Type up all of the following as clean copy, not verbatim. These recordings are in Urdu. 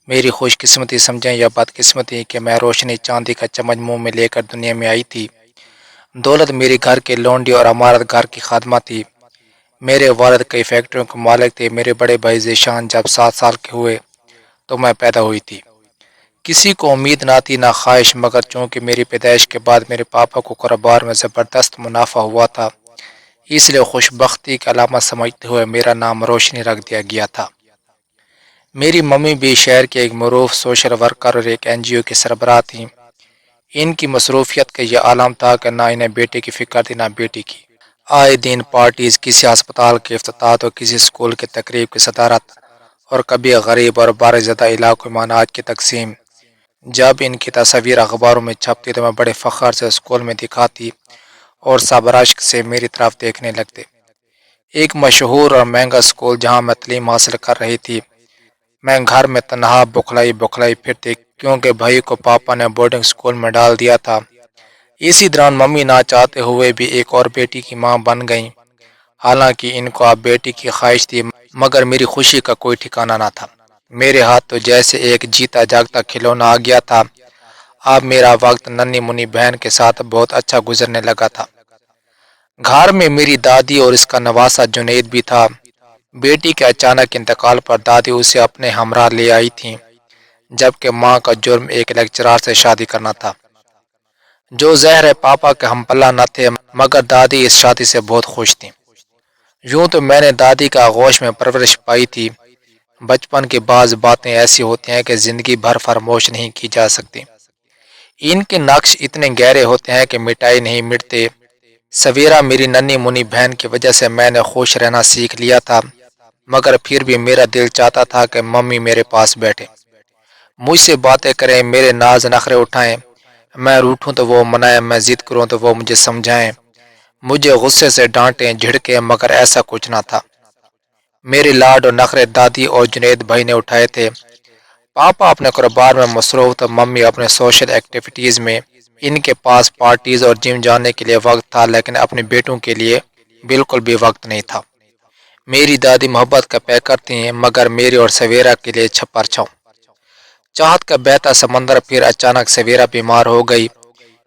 میری خوش قسمتی سمجھیں یا بدقسمتی کہ میں روشنی چاندی کا چمچ منہ میں لے کر دنیا میں آئی تھی۔ دولت میری گھر کے لونڈی اور عمارت گھر کی خادمہ تھی۔ میرے والد کئی فیکٹریوں کے مالک تھے۔ میرے بڑے بھائی ذیشان جب 7 سال کے ہوئے تو میں پیدا ہوئی تھی۔ کسی کو امید نہ تھی نہ خواہش، مگر چونکہ میری پیدائش کے بعد میرے پاپا کو کاروبار میں زبردست منافع ہوا تھا، اس لیے خوش بختی کی علامت سمجھتے ہوئے میرا نام روشنی رکھ دیا گیا تھا۔ میری ممی بھی شہر کے ایک معروف سوشل ورکر اور ایک NGO کی سربراہ تھیں۔ ان کی مصروفیت کا یہ عالم تھا کہ نہ انہیں بیٹے کی فکر تھی نہ بیٹی کی۔ آئے دن پارٹیز، کسی ہسپتال کے افتتاح تو کسی اسکول کی تقریب کی صدارت، اور کبھی غریب اور بارش زدہ علاقوں میں اناج کی تقسیم۔ جب ان کی تصاویر اخباروں میں چھپتی تو میں بڑے فخر سے اسکول میں دکھاتی اور سب رشک سے میری طرف دیکھنے لگتے۔ ایک مشہور اور مہنگا اسکول جہاں میں تعلیم حاصل کر رہی تھی۔ میں گھر میں تنہا بکھلائی پھرتی کیونکہ بھائی کو پاپا نے بورڈنگ اسکول میں ڈال دیا تھا۔ اسی دوران ممی نہ چاہتے ہوئے بھی ایک اور بیٹی کی ماں بن گئیں۔ حالانکہ ان کو اب بیٹی کی خواہش تھی، مگر میری خوشی کا کوئی ٹھکانہ نہ تھا۔ میرے ہاتھ تو جیسے ایک جیتا جاگتا کھلونا آ گیا تھا۔ اب میرا وقت ننھی منی بہن کے ساتھ بہت اچھا گزرنے لگا تھا۔ گھر میں میری دادی اور اس کا نواسا جنید بھی تھا۔ بیٹی کے اچانک انتقال پر دادی اسے اپنے ہمراہ لے آئی تھیں، جبکہ ماں کا جرم ایک لیکچرار سے شادی کرنا تھا، جو ظاہر ہے پاپا کے ہم پلہ نہ تھے، مگر دادی اس شادی سے بہت خوش تھیں۔ یوں تو میں نے دادی کا آغوش میں پرورش پائی تھی۔ بچپن کی بعض باتیں ایسی ہوتی ہیں کہ زندگی بھر فراموش نہیں کی جا سکتی۔ ان کے نقش اتنے گہرے ہوتے ہیں کہ مٹائی نہیں مٹتے۔ سویرا میری ننھی منی بہن کی وجہ سے میں نے خوش رہنا سیکھ لیا تھا، مگر پھر بھی میرا دل چاہتا تھا کہ ممی میرے پاس بیٹھے، مجھ سے باتیں کریں، میرے ناز نخرے اٹھائیں۔ میں روٹھوں تو وہ منائیں، میں ضد کروں تو وہ مجھے سمجھائیں، مجھے غصے سے ڈانٹیں جھڑکیں، مگر ایسا کچھ نہ تھا۔ میرے لاڈ اور نخرے دادی اور جنید بھائی نے اٹھائے تھے۔ پاپا اپنے کاروبار میں مصروف تو ممی اپنے سوشل ایکٹیویٹیز میں۔ ان کے پاس پارٹیز اور جم جانے کے لیے وقت تھا، لیکن اپنے بیٹوں کے لیے بالکل بھی وقت نہیں تھا۔ میری دادی محبت کا پیکر تھیں، مگر میری اور سویرا کے لیے چھپر چھاؤں۔ چاہت کا بہتا سمندر، پھر اچانک سویرا بیمار ہو گئی۔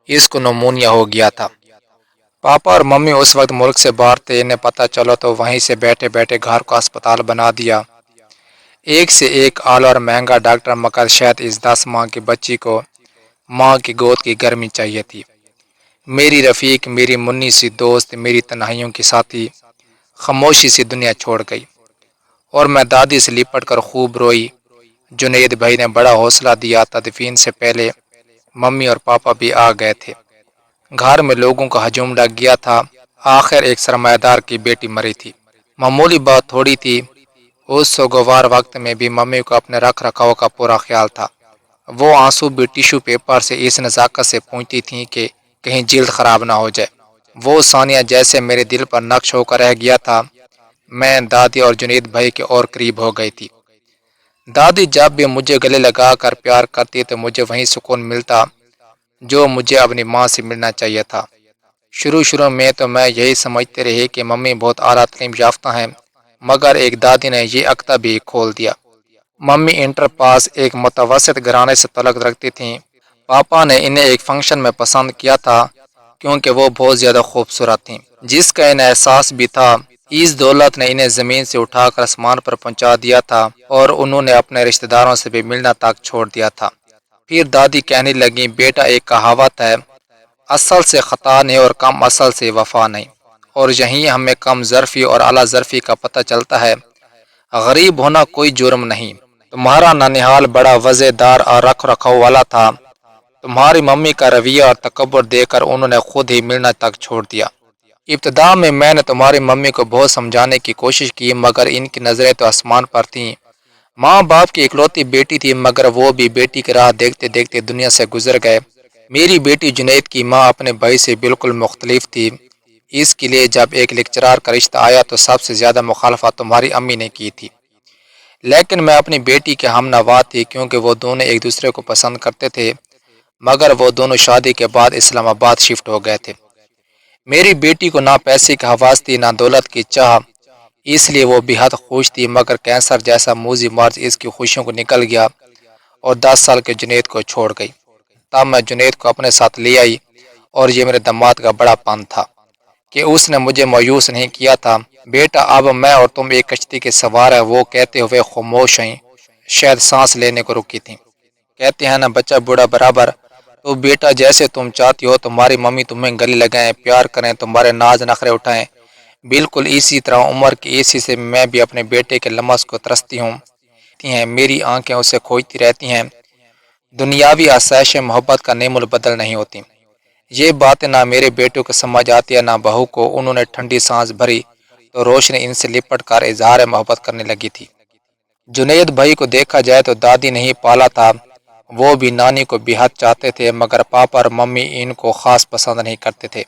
اس کو نمونیا ہو گیا تھا۔ پاپا اور ممی اس وقت ملک سے باہر تھے۔ انہیں پتہ چلا تو وہیں سے بیٹھے بیٹھے گھر کو اسپتال بنا دیا۔ ایک سے ایک اعلیٰ اور مہنگا ڈاکٹر، مگر شاید اس 10 ماہ کی بچی کو ماں کی گود کی گرمی چاہیے تھی۔ میری رفیق، میری منی سی دوست، میری تنہائیوں کی ساتھی خاموشی سے دنیا چھوڑ گئی، اور میں دادی سے لپٹ کر خوب روئی۔ جنید بھائی نے بڑا حوصلہ دیا۔ تدفین سے پہلے ممی اور پاپا بھی آ گئے تھے۔ گھر میں لوگوں کا ہجوم لگ گیا تھا۔ آخر ایک سرمایہ دار کی بیٹی مری تھی۔ معمولی بات تھوڑی تھی۔ اس سوگوار وقت میں بھی ممی کو اپنے رکھ رکھاؤ کا پورا خیال تھا۔ وہ آنسو بھی ٹیشو پیپر سے اس نزاکت سے پونچھتی تھیں کہ کہیں جلد خراب نہ ہو جائے۔ وہ ثانیہ جیسے میرے دل پر نقش ہو کر رہ گیا تھا۔ میں دادی اور جنید بھائی کے اور قریب ہو گئی تھی۔ دادی جب بھی مجھے گلے لگا کر پیار کرتی تو مجھے وہی سکون ملتا جو مجھے اپنی ماں سے ملنا چاہیے تھا۔ شروع میں تو میں یہی سمجھتے رہی کہ ممی بہت اعلیٰ تعلیم یافتہ ہیں، مگر ایک دادی نے یہ عقدہ بھی کھول دیا۔ ممی انٹر پاس ایک متوسط گھرانے سے تعلق رکھتی تھیں۔ پاپا نے انہیں ایک فنکشن میں پسند کیا تھا کیونکہ وہ بہت زیادہ خوبصورت تھیں، جس کا انہیں احساس بھی تھا۔ اس دولت نے انہیں زمین سے اٹھا کر آسمان پر پہنچا دیا تھا، اور انہوں نے اپنے رشتہ داروں سے بھی ملنا تک چھوڑ دیا تھا۔ پھر دادی کہنے لگیں، بیٹا ایک کہاوت ہے، اصل سے خطا نہیں اور کم اصل سے وفا نہیں، اور یہیں ہمیں کم ظرفی اور اعلیٰ ظرفی کا پتہ چلتا ہے۔ غریب ہونا کوئی جرم نہیں۔ تمہارا ننھیال بڑا وضع دار اور رکھ رکھاؤ والا تھا۔ تمہاری ممی کا رویہ اور تکبر دیکھ کر انہوں نے خود ہی ملنا تک چھوڑ دیا۔ ابتدا میں نے تمہاری ممی کو بہت سمجھانے کی کوشش کی، مگر ان کی نظریں تو آسمان پر تھیں۔ ماں باپ کی اکلوتی بیٹی تھی، مگر وہ بھی بیٹی کی راہ دیکھتے دیکھتے دنیا سے گزر گئے۔ میری بیٹی جنید کی ماں اپنے بھائی سے بالکل مختلف تھی۔ اس کے لیے جب ایک لیکچرار کا رشتہ آیا تو سب سے زیادہ مخالفت تمہاری امی نے کی تھی، لیکن میں اپنی بیٹی کے ہم نوا تھی کیونکہ وہ دونوں ایک دوسرے کو پسند کرتے تھے، مگر وہ دونوں شادی کے بعد اسلام آباد شفٹ ہو گئے تھے۔ میری بیٹی کو نہ پیسے کی حواس تھی نہ دولت کی چاہ، اس لیے وہ بے حد خوش تھی، مگر کینسر جیسا موذی مرض اس کی خوشیوں کو نکل گیا۔ اور 10 سال کے جنید کو چھوڑ گئی۔ تب میں جنید کو اپنے ساتھ لے آئی اور یہ میرے دماد کا بڑا پن تھا کہ اس نے مجھے مایوس نہیں کیا تھا۔ بیٹا اب میں اور تم ایک کشتی کے سوار ہیں، وہ کہتے ہوئے خاموش ہیں، شاید سانس لینے کو رکی تھیں۔ کہتے ہیں نا بچہ بوڑھا برابر۔ تو بیٹا جیسے تم چاہتی ہو تمہاری ممی تمہیں گلے لگائیں، پیار کریں، تمہارے ناز نخرے اٹھائیں، بالکل اسی طرح عمر کی اسی سے میں بھی اپنے بیٹے کے لمس کو ترستی ہوں۔ میری آنکھیں اسے کھوجتی رہتی ہیں۔ دنیاوی آسائش محبت کا نعم البدل نہیں ہوتی۔ یہ باتیں نہ میرے بیٹوں کو سمجھ آتی ہے نہ بہو کو۔ انہوں نے ٹھنڈی سانس بھری تو روشنی ان سے لپٹ کر اظہار محبت کرنے لگی تھی۔ جنید بھائی کو دیکھا جائے تو دادی نہیں پالا تھا، وہ بھی نانی کو بے حد چاہتے تھے، مگر پاپا اور ممی ان کو خاص پسند نہیں کرتے تھے۔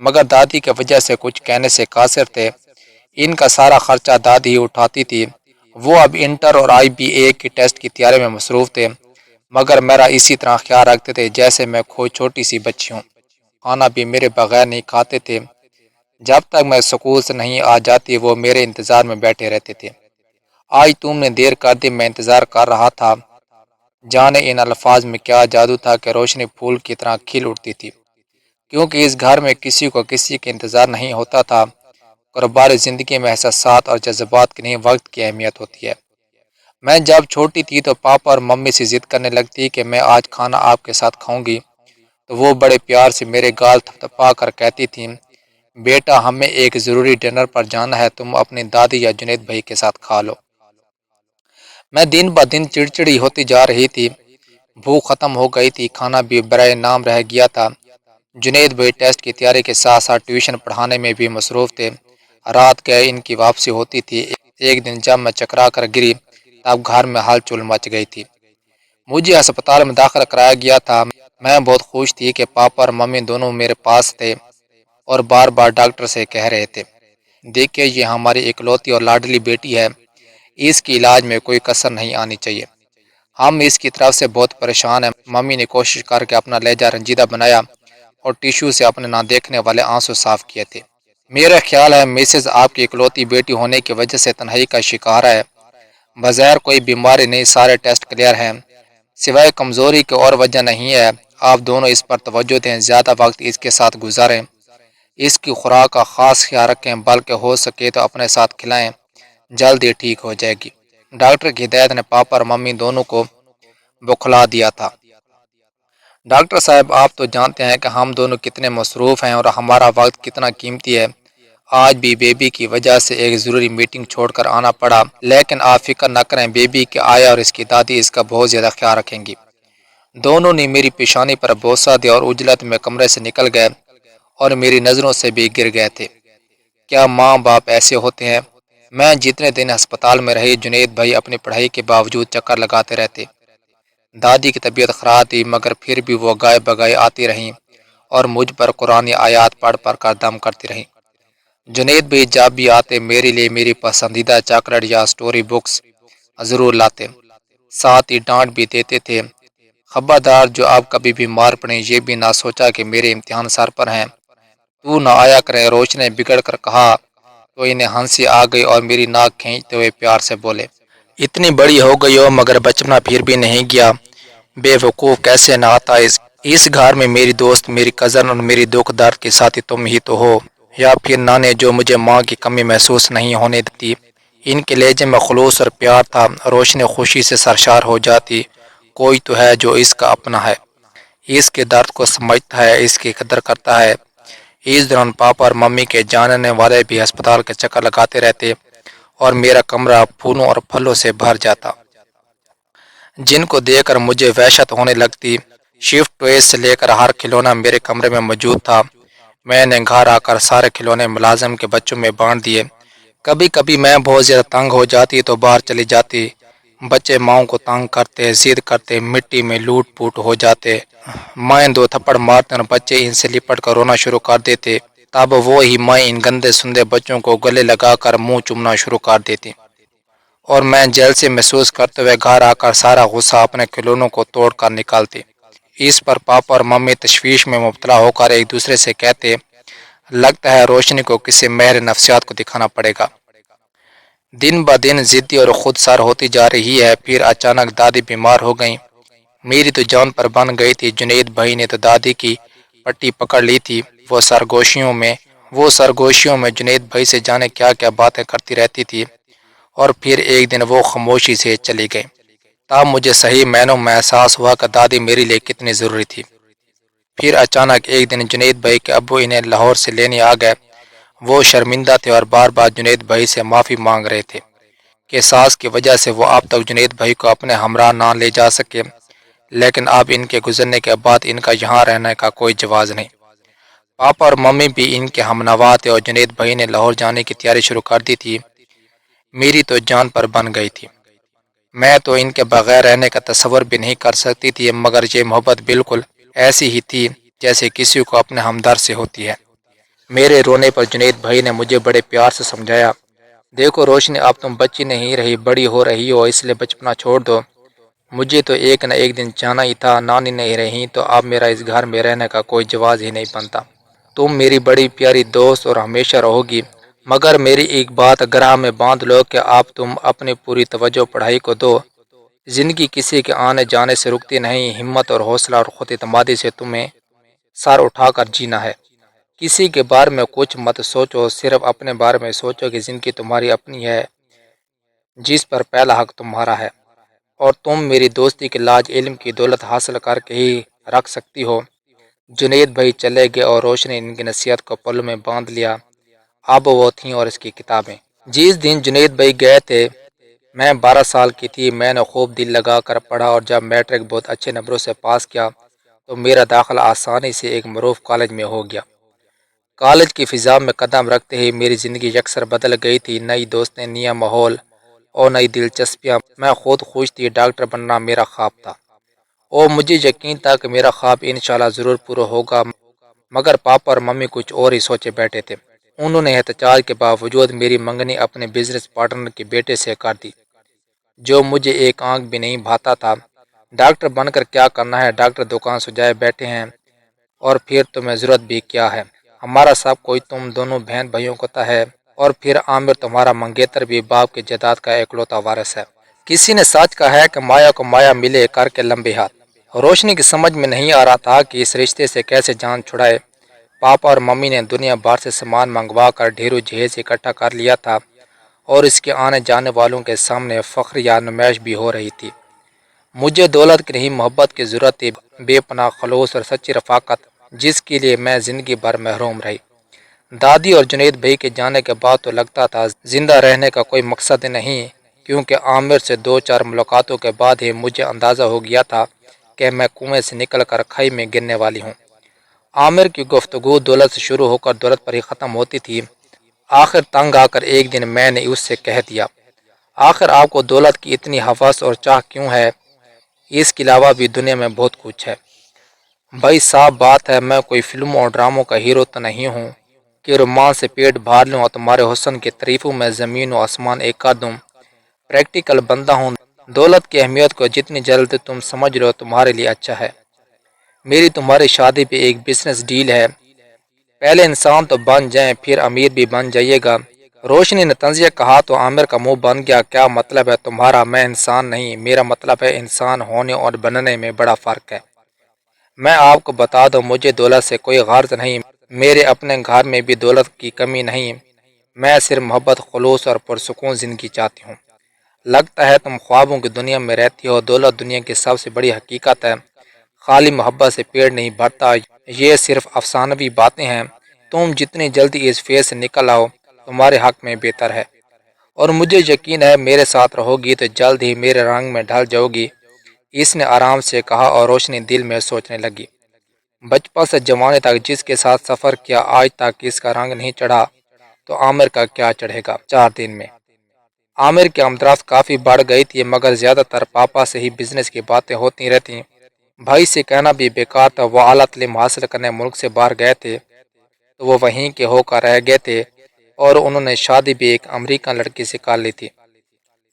مگر دادی کی وجہ سے کچھ کہنے سے قاصر تھے۔ ان کا سارا خرچہ دادی ہی اٹھاتی تھی۔ وہ اب انٹر اور IBA کی ٹیسٹ کی تیاری میں مصروف تھے، مگر میرا اسی طرح خیال رکھتے تھے جیسے میں کوئی چھوٹی سی بچی ہوں۔ کھانا بھی میرے بغیر نہیں کھاتے تھے۔ جب تک میں سکول سے نہیں آ جاتی وہ میرے انتظار میں بیٹھے رہتے تھے۔ آج تم نے دیر کر دی، میں انتظار کر رہا تھا۔ جانے ان الفاظ میں کیا جادو تھا کہ روشنی پھول کی طرح کھل اٹھتی تھی، کیونکہ اس گھر میں کسی کو کسی کے انتظار نہیں ہوتا تھا۔ کاروباری زندگی میں احساسات اور جذبات کی نہیں، وقت کی اہمیت ہوتی ہے۔ میں جب چھوٹی تھی تو پاپا اور ممی سے ضد کرنے لگتی کہ میں آج کھانا آپ کے ساتھ کھاؤں گی، تو وہ بڑے پیار سے میرے گال تھپتھپا کر کہتی تھیں بیٹا ہمیں ایک ضروری ڈنر پر جانا ہے، تم اپنی دادی یا جنید بھائی کے ساتھ کھا لو۔ میں دن بہ دن چڑچڑی ہوتی جا رہی تھی، بھوک ختم ہو گئی تھی، کھانا بھی برائے نام رہ گیا تھا۔ جنید بھائی ٹیسٹ کی تیاری کے ساتھ ساتھ ٹیوشن پڑھانے میں بھی مصروف تھے۔ رات گئے ان کی واپسی ہوتی تھی۔ ایک دن جب میں چکرا کر گری تب گھر میں ہلچل مچ گئی تھی۔ مجھے ہسپتال میں داخل کرایا گیا تھا۔ میں بہت خوش تھی کہ پاپا اور ممی دونوں میرے پاس تھے اور بار بار ڈاکٹر سے کہہ رہے تھے دیکھیے یہ ہماری اکلوتی اور لاڈلی بیٹی ہے، اس کی علاج میں کوئی کسر نہیں آنی چاہیے۔ ہم اس کی طرف سے بہت پریشان ہیں۔ ممی نے کوشش کر کے اپنا لہجہ رنجیدہ بنایا اور ٹیشو سے اپنے نہ دیکھنے والے آنسو صاف کیے تھے۔ میرا خیال ہے مسز آپ کی اکلوتی بیٹی ہونے کی وجہ سے تنہائی کا شکار ہے، بظاہر کوئی بیماری نہیں، سارے ٹیسٹ کلیئر ہیں، سوائے کمزوری کی اور وجہ نہیں ہے۔ آپ دونوں اس پر توجہ دیں، زیادہ وقت اس کے ساتھ گزاریں، اس کی خوراک کا خاص خیال رکھیں، بلکہ ہو سکے تو اپنے ساتھ کھلائیں، جلد ہی ٹھیک ہو جائے گی۔ ڈاکٹر کی ہدایت نے پاپا اور ممی دونوں کو بخلا دیا تھا۔ ڈاکٹر صاحب آپ تو جانتے ہیں کہ ہم دونوں کتنے مصروف ہیں اور ہمارا وقت کتنا قیمتی ہے۔ آج بھی بیبی کی وجہ سے ایک ضروری میٹنگ چھوڑ کر آنا پڑا، لیکن آپ فکر نہ کریں، بیبی کے آیا اور اس کی دادی اس کا بہت زیادہ خیال رکھیں گی۔ دونوں نے میری پیشانی پر بوسہ دیا اور اجلت میں کمرے سے نکل گئے اور میری نظروں سے بھی گر گئے تھے۔ کیا ماں باپ ایسے ہوتے ہیں؟ میں جتنے دن ہسپتال میں رہی جنید بھائی اپنی پڑھائی کے باوجود چکر لگاتے رہتے۔ دادی کی طبیعت خراب تھی مگر پھر بھی وہ گائے بگائے آتی رہیں اور مجھ پر قرآن آیات پڑھ کر دم کرتی رہیں۔ جنید بھائی جب بھی آتے میرے لیے میری پسندیدہ چاکلیٹ یا سٹوری بکس ضرور لاتے، ساتھ ہی ڈانٹ بھی دیتے تھے خبردار جو اب کبھی بھی مار پڑیں، یہ بھی نہ سوچا کہ میرے امتحان سر پر ہیں، تو نہ آیا کرے۔ روشن نے بگڑ کر کہا تو انہیں ہنسی آ گئی اور میری ناک کھینچتے ہوئے پیار سے بولے اتنی بڑی ہو گئی ہو مگر بچپنا پھر بھی نہیں گیا، بے وقوف کیسے نہ آتا اس گھر میں میری دوست، میری کزن اور میری دکھ درد کے ساتھی تم ہی تو ہو، یا پھر نانے جو مجھے ماں کی کمی محسوس نہیں ہونے دیتی۔ ان کے لہجے میں خلوص اور پیار تھا۔ روشنی خوشی سے سرشار ہو جاتی، کوئی تو ہے جو اس کا اپنا ہے، اس کے درد کو سمجھتا ہے، اس کی قدر کرتا ہے۔ اس دوران پاپا اور ممی کے جاننے والے بھی ہسپتال کے چکر لگاتے رہتے اور میرا کمرہ پھولوں اور پھلوں سے بھر جاتا، جن کو دیکھ کر مجھے وحشت ہونے لگتی۔ شفٹ ٹوائز سے لے کر ہر کھلونا میرے کمرے میں موجود تھا۔ میں نے گھر آ کر سارے کھلونے ملازم کے بچوں میں بانٹ دیے۔ کبھی کبھی میں بہت زیادہ تنگ ہو جاتی تو باہر چلی جاتی، بچے ماؤں کو تنگ کرتے، ضد کرتے، مٹی میں لوٹ پوٹ ہو جاتے، مائیں دو تھپڑ مارتے اور بچے ان سے لپٹ کر رونا شروع کر دیتے، تب وہی مائیں ان گندے سندے بچوں کو گلے لگا کر منہ چومنا شروع کر دیتی اور میں جیل سے محسوس کرتے ہوئے گھر آ کر سارا غصہ اپنے کھلونوں کو توڑ کر نکالتی۔ اس پر پاپا اور ممی تشویش میں مبتلا ہو کر ایک دوسرے سے کہتے لگتا ہے روشنی کو کسی ماہر نفسیات کو دکھانا پڑے گا، دن بہ دن ضدی اور خود سر ہوتی جا رہی ہے۔ پھر اچانک دادی بیمار ہو گئیں میری تو جان پر بن گئی تھی۔ جنید بھائی نے تو دادی کی پٹی پکڑ لی تھی۔ وہ سرگوشیوں میں جنید بھائی سے جانے کیا کیا باتیں کرتی رہتی تھی، اور پھر ایک دن وہ خاموشی سے چلی گئی۔ تب مجھے صحیح معنوں میں احساس ہوا کہ دادی میرے لیے کتنی ضروری تھی۔ پھر اچانک ایک دن جنید بھائی کے ابو انہیں لاہور سے لینے آ گئے۔ وہ شرمندہ تھے اور بار بار جنید بھائی سے معافی مانگ رہے تھے کہ ساز کی وجہ سے وہ اب تک جنید بھائی کو اپنے ہمراہ نہ لے جا سکے، لیکن اب ان کے گزرنے کے بعد ان کا یہاں رہنے کا کوئی جواز نہیں۔ پاپا اور ممی بھی ان کے ہم نوا تھے اور جنید بھائی نے لاہور جانے کی تیاری شروع کر دی تھی۔ میری تو جان پر بن گئی تھی۔ میں تو ان کے بغیر رہنے کا تصور بھی نہیں کر سکتی تھی، مگر یہ محبت بالکل ایسی ہی تھی جیسے کسی کو اپنے ہمدرد سے ہوتی ہے۔ میرے رونے پر جنید بھائی نے مجھے بڑے پیار سے سمجھایا، دیکھو روشنی، اب تم بچی نہیں رہی، بڑی ہو رہی ہو، اس لیے بچپنا چھوڑ دو۔ مجھے تو ایک نہ ایک دن جانا ہی تھا، نانی نہیں رہی تو اب میرا اس گھر میں رہنے کا کوئی جواز ہی نہیں بنتا۔ تم میری بڑی پیاری دوست اور ہمیشہ رہو گی، مگر میری ایک بات گراہ میں باندھ لو کہ اب تم اپنی پوری توجہ پڑھائی کو دو۔ زندگی کسی کے آنے جانے سے رکتی نہیں، ہمت اور حوصلہ اور خود اعتمادی سے تمہیں سر اٹھا کر جینا ہے۔ کسی کے بارے میں کچھ مت سوچو، صرف اپنے بارے میں سوچو کہ زندگی تمہاری اپنی ہے، جس پر پہلا حق تمہارا ہے، اور تم میری دوستی کے لاج علم کی دولت حاصل کر کے ہی رکھ سکتی ہو۔ جنید بھائی چلے گئے اور روشنی ان کی نصیحت کو پلوں میں باندھ لیا۔ اب وہ تھیں اور اس کی کتابیں۔ جس دن جنید بھائی گئے تھے میں 12 سال کی تھی۔ میں نے خوب دل لگا کر پڑھا اور جب میٹرک بہت اچھے نمبروں سے پاس کیا تو میرا داخلہ آسانی سے ایک معروف کالج میں ہو گیا۔ کالج کی فضا میں قدم رکھتے ہی میری زندگی یکسر بدل گئی تھی۔ نئی دوستیں، نیا ماحول اور نئی دلچسپیاں۔ میں خود خوش تھی، ڈاکٹر بننا میرا خواب تھا اور مجھے یقین تھا کہ میرا خواب انشاءاللہ ضرور پورا ہوگا، مگر پاپا اور ممی کچھ اور ہی سوچے بیٹھے تھے۔ انہوں نے احتجاج کے باوجود میری منگنی اپنے بزنس پارٹنر کے بیٹے سے کر دی، جو مجھے ایک آنکھ بھی نہیں بھاتا تھا۔ ڈاکٹر بن کر کیا کرنا ہے، ڈاکٹر دکان سجائے بیٹھے ہیں، اور پھر تمہیں ضرورت بھی کیا ہے، ہمارا سب کوئی تم دونوں بہن بھائیوں کو ہے، اور پھر عامر تمہارا منگیتر بھی باپ کے جائیداد کا اکلوتا وارث ہے۔ کسی نے سچ کہا ہے کہ مایا کو مایا ملے کر کے لمبے ہاتھ۔ روشنی کی سمجھ میں نہیں آ رہا تھا کہ اس رشتے سے کیسے جان چھڑائے۔ پاپا اور ممی نے دنیا بھر سے سامان منگوا کر ڈھیروں جہیز اکٹھا کر لیا تھا، اور اس کے آنے جانے والوں کے سامنے فخر یا نمائش بھی ہو رہی تھی۔ مجھے دولت کی نہیں، محبت کی ضرورت تھی، بے پناہ خلوص اور سچی رفاقت، جس کے لیے میں زندگی بھر محروم رہی۔ دادی اور جنید بھائی کے جانے کے بعد تو لگتا تھا زندہ رہنے کا کوئی مقصد نہیں، کیونکہ عامر سے 2-4 ملاقاتوں کے بعد ہی مجھے اندازہ ہو گیا تھا کہ میں کنویں سے نکل کر کھائی میں گرنے والی ہوں۔ عامر کی گفتگو دولت سے شروع ہو کر دولت پر ہی ختم ہوتی تھی۔ آخر تنگ آ کر ایک دن میں نے اس سے کہہ دیا، آخر آپ کو دولت کی اتنی ہوس اور چاہ کیوں ہے؟ اس کے علاوہ بھی دنیا میں بہت کچھ ہے۔ بھائی صاف بات ہے، میں کوئی فلموں اور ڈراموں کا ہیرو تو نہیں ہوں کہ رومانس سے پیٹ بھر لوں اور تمہارے حسن کی تعریفوں میں زمین و آسمان ایک کر دوں۔ پریکٹیکل بندہ ہوں، دولت کی اہمیت کو جتنی جلد تم سمجھ لو تمہارے لیے اچھا ہے۔ میری تمہاری شادی بھی ایک بزنس ڈیل ہے، پہلے انسان تو بن جائیں پھر امیر بھی بن جائیے گا۔ روشنی نے طنزیہ کہا تو عامر کا منہ بن گیا، کیا مطلب ہے تمہارا؟ میں انسان نہیں، میرا مطلب ہے انسان ہونے اور بننے میں بڑا فرق ہے۔ میں آپ کو بتا دوں، مجھے دولت سے کوئی غرض نہیں، میرے اپنے گھر میں بھی دولت کی کمی نہیں، میں صرف محبت، خلوص اور پرسکون زندگی چاہتی ہوں۔ لگتا ہے تم خوابوں کی دنیا میں رہتی ہو، دولت دنیا کی سب سے بڑی حقیقت ہے، خالی محبت سے پیڑ نہیں بھرتا، یہ صرف افسانوی باتیں ہیں، تم جتنی جلدی اس فیز سے نکل آؤ تمہارے حق میں بہتر ہے، اور مجھے یقین ہے میرے ساتھ رہو گی تو جلد ہی میرے رنگ میں ڈھل جاؤ گی۔ اس نے آرام سے کہا اور روشنی دل میں سوچنے لگی، بچپن سے جوانی تک جس کے ساتھ سفر کیا، آج تک اس کا رنگ نہیں چڑھا تو عامر کا کیا چڑھے گا؟ 4 دن میں عامر کی آمدرفت کافی بڑھ گئی تھی، مگر زیادہ تر پاپا سے ہی بزنس کی باتیں ہوتی رہتی۔ بھائی سے کہنا بھی بیکار تھا، وہ اعلیٰ تعلیم حاصل کرنے ملک سے باہر گئے تھے تو وہ وہیں کے ہو کر رہ گئے تھے، اور انہوں نے شادی بھی ایک امریکن لڑکی سے کر لی تھی،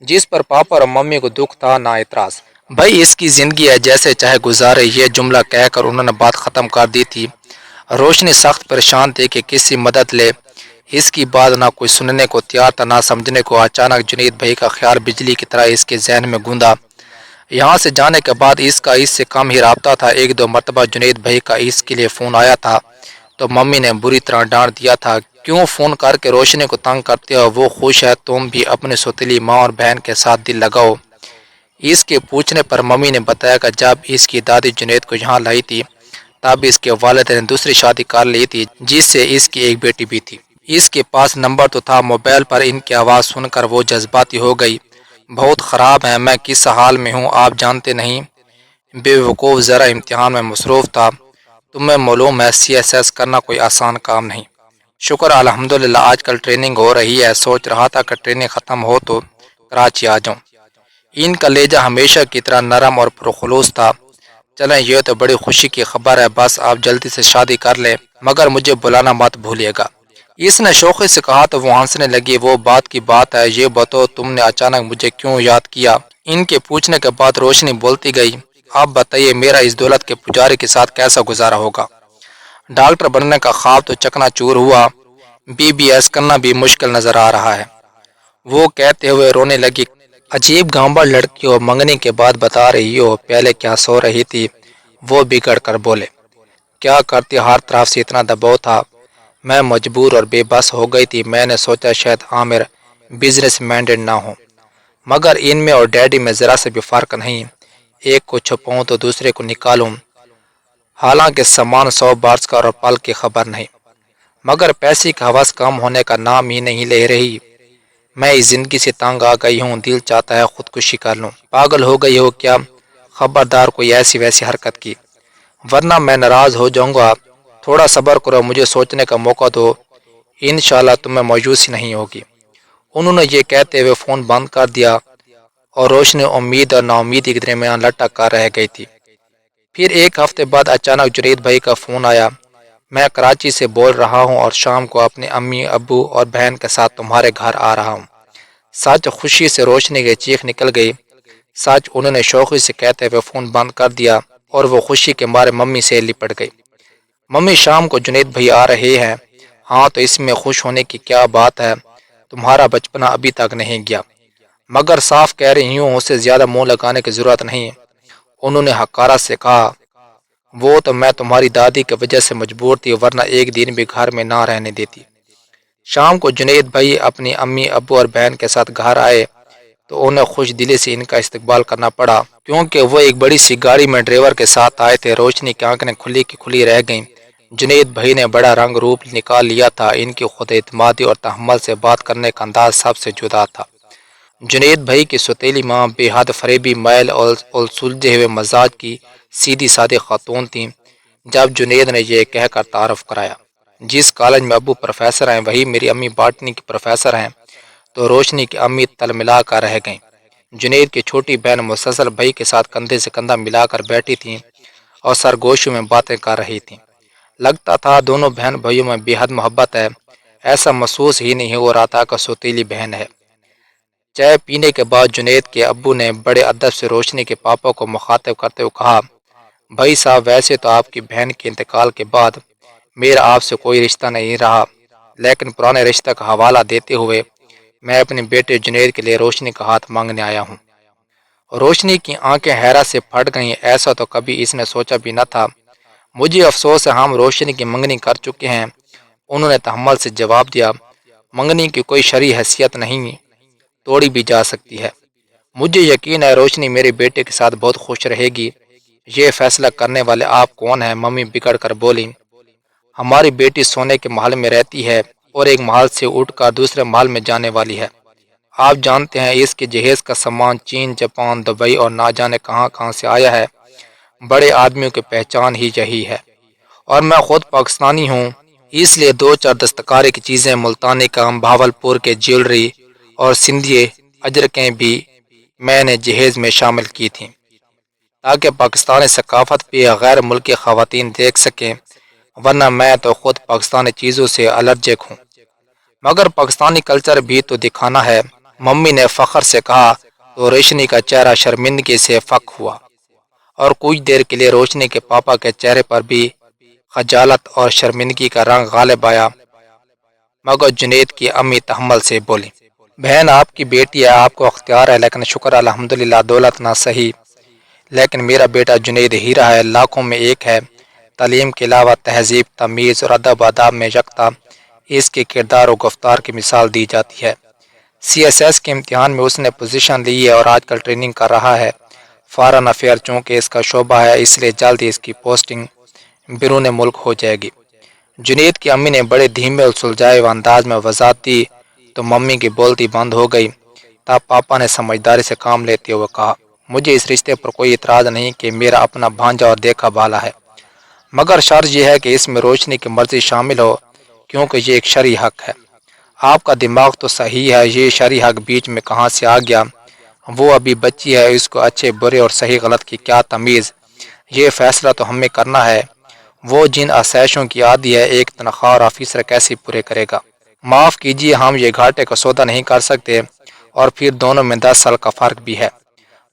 جس پر پاپا اور ممی کو دکھ تھا نہ اعتراض۔ بھائی اس کی زندگی ہے، جیسے چاہے گزارے، یہ جملہ کہہ کر انہوں نے بات ختم کر دی تھی۔ روشنی سخت پریشان تھی کہ کسی مدد لے، اس کی بات نہ کوئی سننے کو تیار تھا نہ سمجھنے کو۔ اچانک جنید بھائی کا خیال بجلی کی طرح اس کے ذہن میں گوندا، یہاں سے جانے کے بعد اس سے کم ہی رابطہ تھا۔ ایک دو مرتبہ جنید بھائی کا اس کے لیے فون آیا تھا تو ممی نے بری طرح ڈانٹ دیا تھا، کیوں فون کر کے روشنی کو تنگ کرتے ہو، وہ خوش ہے، تم بھی اپنے سوتیلی ماں اور بہن کے ساتھ دل لگاؤ۔ اس کے پوچھنے پر ممی نے بتایا کہ جب اس کی دادی جنید کو یہاں لائی تھی تب اس کے والد نے دوسری شادی کر لی تھی جس سے اس کی ایک بیٹی بھی تھی۔ اس کے پاس نمبر تو تھا، موبائل پر ان کی آواز سن کر وہ جذباتی ہو گئی۔ بہت خراب ہے، میں کس حال میں ہوں آپ جانتے نہیں، بے وقوف، ذرا امتحان میں مصروف تھا، تمہیں معلوم ہے سی ایس ایس کرنا کوئی آسان کام نہیں۔ شکر الحمدللہ آج کل ٹریننگ ہو رہی ہے، سوچ رہا تھا کہ ٹریننگ ختم ہو تو کراچی آ جاؤں۔ ان کا لہجہ ہمیشہ کی طرح نرم اور پرخلوص تھا۔ چلیں یہ تو بڑی خوشی کی خبر ہے، بس آپ جلدی سے شادی کر لیں مگر مجھے بلانا مت بھولیے گا۔ اس نے شوخی سے کہا تو وہ ہنسنے لگی، وہ بات کی بات ہے، یہ بتاؤ تم نے اچانک مجھے کیوں یاد کیا؟ ان کے پوچھنے کے بعد روشنی بولتی گئی، آپ بتائیے میرا اس دولت کے پجاری کے ساتھ کیسا گزارا ہوگا؟ ڈاکٹر بننے کا خواب تو چکنا چور ہوا، بی بی ایس کرنا بھی مشکل نظر آ رہا ہے۔ وہ کہتے ہوئے رونے لگی، عجیب گانبڑ لڑکی ہو، منگنی کے بعد بتا رہی ہو، پہلے کیا سو رہی تھی؟ وہ بگڑ کر بولے، کیا کرتی، ہر طرف سے اتنا دباؤ تھا، میں مجبور اور بے بس ہو گئی تھی، میں نے سوچا شاید عامر بزنس مائنڈڈ نہ ہو، مگر ان میں اور ڈیڈی میں ذرا سے بھی فرق نہیں، ایک کو چھپاؤں تو دوسرے کو نکالوں، حالانکہ سامان 100 بارس کا اور پل کی خبر نہیں، مگر پیسے کی حوث کم ہونے کا نام ہی نہیں لے رہی، میں اس زندگی سے تنگ آ گئی ہوں، دل چاہتا ہے خودکشی کر لوں، پاگل ہو گئی ہو کیا؟ خبردار کوئی ایسی ویسی حرکت کی ورنہ میں ناراض ہو جاؤں گا، تھوڑا صبر کرو، مجھے سوچنے کا موقع دو، انشاءاللہ تمہیں مایوسی نہیں ہوگی۔ انہوں نے یہ کہتے ہوئے فون بند کر دیا اور روشنی امید اور نا امیدی کے درمیان لٹک کر رہ گئی تھی۔ پھر ایک ہفتے بعد اچانک جنید بھائی کا فون آیا، میں کراچی سے بول رہا ہوں اور شام کو اپنے امی ابو اور بہن کے ساتھ تمہارے گھر آ رہا ہوں۔ سچ، خوشی سے روشنی کی چیخ نکل گئی، سچ، انہوں نے شوخی سے کہتے ہوئے فون بند کر دیا اور وہ خوشی کے مارے ممی سے لپٹ گئی۔ ممی شام کو جنید بھائی آ رہے ہیں؟ ہاں تو اس میں خوش ہونے کی کیا بات ہے، تمہارا بچپنا ابھی تک نہیں گیا، مگر صاف کہہ رہی ہوں اسے زیادہ منہ لگانے کی ضرورت نہیں، انہوں نے حقارت سے کہا، وہ تو میں تمہاری دادی کی وجہ سے مجبور تھی ورنہ ایک دن بھی گھر میں نہ رہنے دیتی۔ شام کو جنید بھائی اپنی امی ابو اور بہن کے ساتھ گھر آئے تو انہیں خوش دلی سے ان کا استقبال کرنا پڑا، کیونکہ وہ ایک بڑی سی گاڑی میں ڈرائیور کے ساتھ آئے تھے۔ روشنی کی آنکھیں کھلی کی کھلی رہ گئیں، جنید بھائی نے بڑا رنگ روپ نکال لیا تھا، ان کی خود اعتمادی اور تحمل سے بات کرنے کا انداز سب سے جدا تھا۔ جنید بھائی کی سوتیلی ماں بے حد فریبی مائل اور سلجھے ہوئے مزاج کی سیدھی سادی خاتون تھیں۔ جب جنید نے یہ کہہ کر تعارف کرایا، جس کالج میں ابو پروفیسر ہیں وہی میری امی باٹنی کی پروفیسر ہیں، تو روشنی کی امی تل ملا کر رہ گئیں۔ جنید کی چھوٹی بہن مسلسل بھائی کے ساتھ کندھے سے کندھا ملا کر بیٹھی تھیں اور سرگوشیوں میں باتیں کر رہی تھیں، لگتا تھا دونوں بہن بھائیوں میں بے حد محبت ہے، ایسا محسوس ہی نہیں ہو رہا تھا کہ سوتیلی بہن ہے۔ چائے پینے کے بعد جنید کے ابو نے بڑے ادب سے روشنی کے پاپا کو مخاطب کرتے ہوئے کہا، بھائی صاحب، ویسے تو آپ کی بہن کے انتقال کے بعد میرا آپ سے کوئی رشتہ نہیں رہا، لیکن پرانے رشتہ کا حوالہ دیتے ہوئے میں اپنے بیٹے جنید کے لیے روشنی کا ہاتھ مانگنے آیا ہوں۔ روشنی کی آنکھیں حیرت سے پھٹ گئیں، ایسا تو کبھی اس نے سوچا بھی نہ تھا۔ مجھے افسوس ہے، ہم روشنی کی منگنی کر چکے ہیں، انہوں نے تحمل سے جواب دیا، منگنی کی کوئی شرعی حیثیت نہیں، توڑی بھی جا سکتی ہے، مجھے یقین ہے روشنی میرے بیٹے کے ساتھ بہت خوش رہے گی، یہ فیصلہ کرنے والے آپ کون ہیں؟ ممی بگڑ کر بولی، ہماری بیٹی سونے کے محل میں رہتی ہے اور ایک محل سے اٹھ کر دوسرے محل میں جانے والی ہے، آپ جانتے ہیں اس کے جہیز کا سامان چین، جاپان، دبئی اور نہ جانے کہاں کہاں سے آیا ہے، بڑے آدمیوں کی پہچان ہی یہی ہے، اور میں خود پاکستانی ہوں، اس لیے دو چار دستکاری کی چیزیں، ملتانی کام، بھاولپور کے جیولری اور سندھی اجرکیں بھی میں نے جہیز میں شامل کی تھیں، تاکہ پاکستانی ثقافت بھی غیر ملکی خواتین دیکھ سکیں، ورنہ میں تو خود پاکستانی چیزوں سے الرجک ہوں، مگر پاکستانی کلچر بھی تو دکھانا ہے، ممی نے فخر سے کہا، تو روشنی کا چہرہ شرمندگی سے فک ہوا اور کچھ دیر کے لیے روشنی کے پاپا کے چہرے پر بھی خجالت اور شرمندگی کا رنگ غالب آیا، مگر جنید کی امی تحمل سے بولی، بہن آپ کی بیٹی ہے، آپ کو اختیار ہے، لیکن شکر الحمدللہ دولت نہ صحیح، لیکن میرا بیٹا جنید ہیرا ہے، لاکھوں میں ایک ہے۔ تعلیم کے علاوہ تہذیب، تمیز اور ادب آداب میں یکتا، اس کے کردار و گفتار کی مثال دی جاتی ہے۔ سی ایس ایس کے امتحان میں اس نے پوزیشن لی ہے اور آج کل ٹریننگ کر رہا ہے۔ فارن افیئر چونکہ اس کا شعبہ ہے، اس لیے جلد ہی اس کی پوسٹنگ بیرون ملک ہو جائے گی۔ جنید کی امی نے بڑے دھیمے اور سلجھائے ہوئے انداز میں وضاحت دی تو ممی کی بولتی بند ہو گئی۔ تب پاپا نے سمجھداری سے کام لیتے ہوئے کہا، مجھے اس رشتے پر کوئی اعتراض نہیں کہ میرا اپنا بھانجا اور دیکھا بالا ہے، مگر شرط یہ ہے کہ اس میں روشنی کی مرضی شامل ہو، کیونکہ یہ ایک شرعی حق ہے۔ آپ کا دماغ تو صحیح ہے، یہ شرعی حق بیچ میں کہاں سے آ گیا؟ وہ ابھی بچی ہے، اس کو اچھے برے اور صحیح غلط کی کیا تمیز؟ یہ فیصلہ تو ہمیں کرنا ہے۔ وہ جن آسائشوں کی عادی ہے، ایک تنخواہ اور آفیسر کیسے پورے کرے گا؟ معاف کیجیے، ہم یہ گھاٹے کا سودا نہیں کر سکتے، اور پھر دونوں میں 10 سال کا فرق بھی ہے۔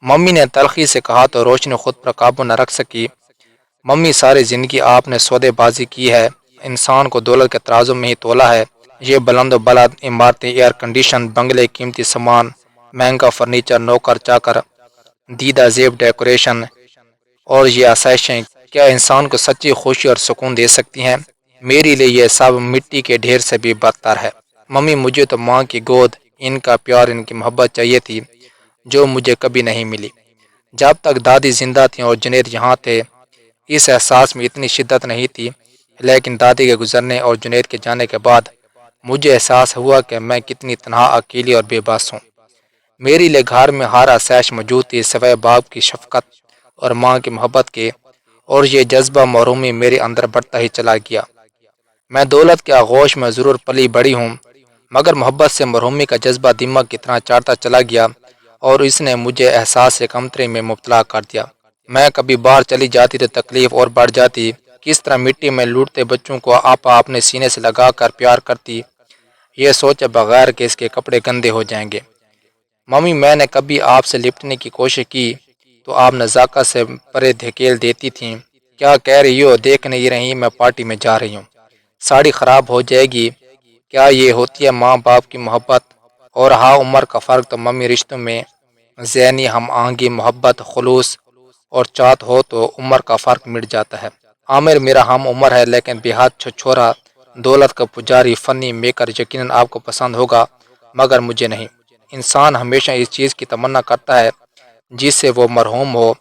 ممی نے تلخی سے کہا تو روشنی خود پر قابو نہ رکھ سکی۔ ممی، ساری زندگی آپ نے سودے بازی کی ہے، انسان کو دولت کے ترازو میں ہی تولا ہے۔ یہ بلند و بلند عمارتیں، ایئر کنڈیشن بنگلے، قیمتی سامان، مہنگا فرنیچر، نوکر چاکر، دیدہ زیب ڈیکوریشن اور یہ آسائشیں کیا انسان کو سچی خوشی اور سکون دے سکتی ہیں؟ میری لیے یہ سب مٹی کے ڈھیر سے بھی بدتر ہے۔ ممی، مجھے تو ماں کی گود، ان کا پیار، ان کی محبت چاہیے تھی، جو مجھے کبھی نہیں ملی۔ جب تک دادی زندہ تھیں اور جنید یہاں تھے، اس احساس میں اتنی شدت نہیں تھی، لیکن دادی کے گزرنے اور جنید کے جانے کے بعد مجھے احساس ہوا کہ میں کتنی تنہا، اکیلی اور بے بس ہوں۔ میری لیے گھر میں ہر آسائش موجود تھی، سوائے باپ کی شفقت اور ماں کی محبت کے، اور یہ جذبہ محرومی میرے اندر بڑھتا ہی چلا گیا۔ میں دولت کے آغوش میں ضرور پلی بڑھی ہوں، مگر محبت سے محرومی کا جذبہ دماغ کی طرح چاٹتا چلا گیا، اور اس نے مجھے احساس کمتری میں مبتلا کر دیا۔ میں کبھی باہر چلی جاتی تو تکلیف اور بڑھ جاتی، کس طرح مٹی میں لوٹتے بچوں کو آپا اپنے سینے سے لگا کر پیار کرتی، یہ سوچے بغیر کہ اس کے کپڑے گندے ہو جائیں گے۔ ممی، میں نے کبھی آپ سے لپٹنے کی کوشش کی تو آپ نزاکت سے پرے دھکیل دیتی تھیں۔ کیا کہہ رہی ہو؟ دیکھ نہیں رہی میں پارٹی میں جا رہی ہوں، ساڑی خراب ہو جائے گی؟ کیا یہ ہوتی ہے ماں باپ کی محبت؟ اور ہاں، عمر کا فرق تو ممی، رشتوں میں ذہنی ہم آہنگی، محبت، خلوص اور چاہت ہو تو عمر کا فرق مٹ جاتا ہے۔ عامر میرا ہم عمر ہے، لیکن بےحد چھچھورا، دولت کا پجاری، فنی میکر، یقیناً آپ کو پسند ہوگا، مگر مجھے نہیں۔ انسان ہمیشہ اس چیز کی تمنا کرتا ہے جس سے وہ مرحوم ہو،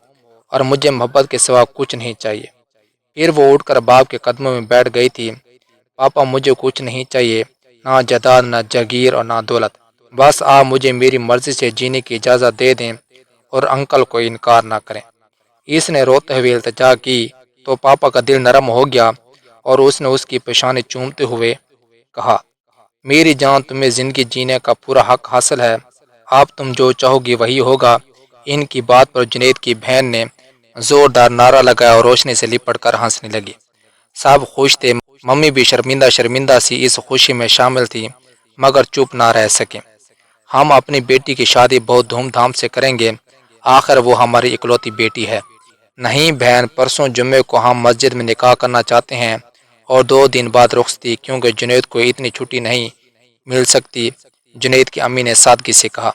اور مجھے محبت کے سوا کچھ نہیں چاہیے۔ پھر وہ اٹھ کر باپ کے قدموں میں بیٹھ گئی تھی۔ پاپا، مجھے کچھ نہیں چاہیے، نہ جائیداد، نہ جاگیر اور نہ دولت، بس آپ مجھے میری مرضی سے جینے کی اجازت دے دیں اور انکل کو انکار نہ کریں۔ اس نے روتے ہوئے التجا کی تو پاپا کا دل نرم ہو گیا، اور اس نے اس کی پیشانی چومتے ہوئے کہا، میری جان، تمہیں زندگی جینے کا پورا حق حاصل ہے، اب تم جو چاہو گی وہی ہوگا۔ ان کی بات پر جنید کی بہن نے زوردار نعرہ لگایا اور روشنی سے لپٹ کر ہنسنے لگی۔ سب خوش تھے، ممی بھی شرمندہ شرمندہ سی اس خوشی میں شامل تھی، مگر چپ نہ رہ سکیں۔ ہم اپنی بیٹی کی شادی بہت دھوم دھام سے کریں گے، آخر وہ ہماری اکلوتی بیٹی ہے۔ نہیں بہن، پرسوں جمعے کو ہم مسجد میں نکاح کرنا چاہتے ہیں، اور 2 دن بعد رخصتی، کیونکہ جنید کو اتنی چھٹی نہیں مل سکتی، جنید کی امی نے سادگی سے کہا۔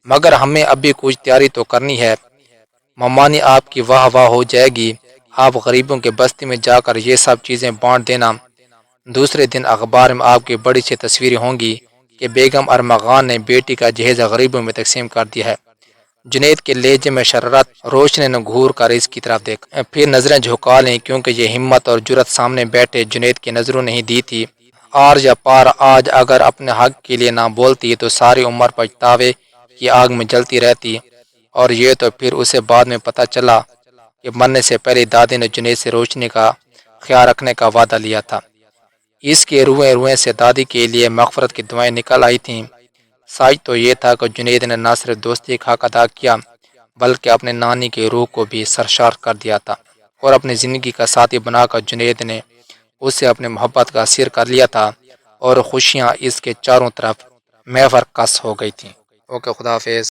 مگر ہمیں ابھی کچھ تیاری تو کرنی ہے، ممانی آپ کی واہ واہ ہو جائے گی، آپ غریبوں کے بستی میں جا کر یہ سب چیزیں بانٹ دینا۔ دوسرے دن اخبار میں آپ کی بڑی سی تصویریں ہوں گی کہ بیگم ارما خان نے بیٹی کا جہیز غریبوں میں تقسیم کر دیا ہے۔ جنید کے لہجے میں شرارت، روشنی نے گھور کر اس کی طرف دیکھا، پھر نظریں جھکا لیں، کیونکہ یہ ہمت اور جرأت سامنے بیٹھے جنید کی نظروں نہیں دی تھی۔ آر یا پار، آج اگر اپنے حق کے لیے نہ بولتی تو ساری عمر پچھتاوے کی آگ میں جلتی رہتی، اور یہ تو پھر اسے بعد میں پتہ چلا کہ مرنے سے پہلے دادی نے جنید سے روشنی کا خیال رکھنے کا وعدہ لیا تھا۔ اس کے روئیں روئیں سے دادی کے لیے مغفرت کی دعائیں نکل آئی تھیں۔ سچ تو یہ تھا کہ جنید نے نہ صرف دوستی کا حق ادا کیا، بلکہ اپنے نانی کی روح کو بھی سرشار کر دیا تھا، اور اپنی زندگی کا ساتھی بنا کر جنید نے اسے اپنے محبت کا اسیر کر لیا تھا، اور خوشیاں اس کے چاروں طرف محور کس ہو گئی تھیں۔ اوکے، خدا حافظ۔